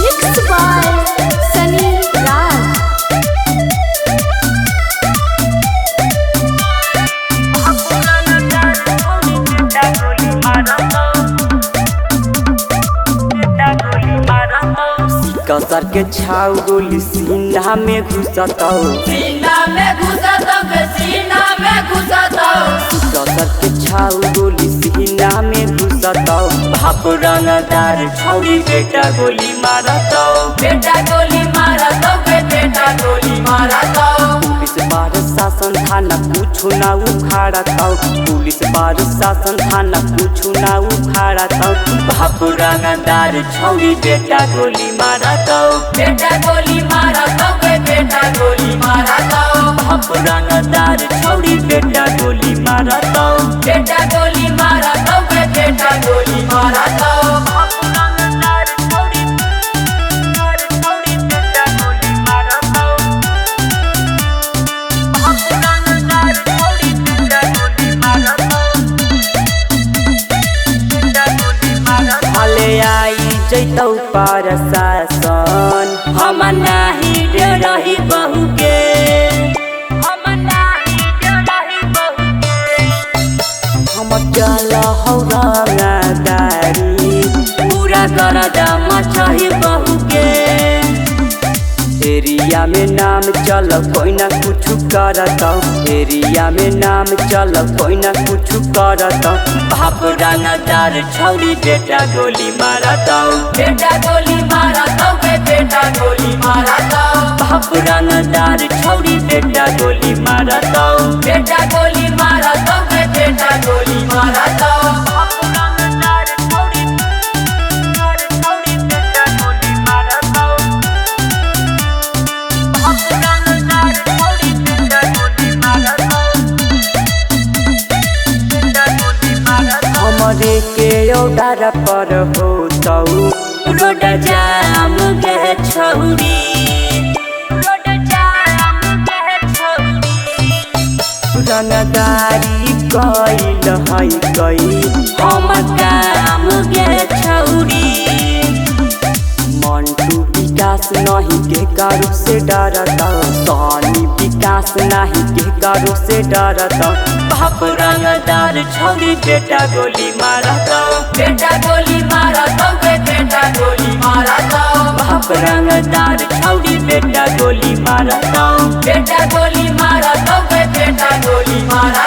Mixed by Sunny Raj. कसर के छाव गोली सीना में घुसतौ कसर के छाव गोली सीना में घुसतौ बाप रंगदार छौरी बेटा गोली मारतौ पुलिस बार शासन थाना कुछ ना उखाड़तौ पुलिस बार शासन थाना कुछ ना उखाड़तौ बाप रंगदार छौरी बेटा गोली मारतौ बाप रंगदार छौरी बेटा गोली मारतौ हाले आई जैतौ पार शासन हम नाही डरही बहू के हम चल हौरंगदारी पूरा कर दम चाही बहू के एरिया में नाम चल कोई ना कुछ करतौ एरिया में नाम चल कोई ना कुछ करतौ बाप रंगदार छौरी बेटा गोली मारतौ बाप रंगदार छौरी बेटा गोली मारतौ हमरे के औडार पर होतौ रोड जाम के छौरी रंगदारी कइल है कई हम काम के छौरी मंटू विकास नहीं के कारू से डरतौ सोनी विकास नहीं के कारू से डरतौ बाप रंगदार छौरी बेटा गोली मारतौ बाप रंगदार छौरी बेटा गोली मारतौ बेटा गोली मारा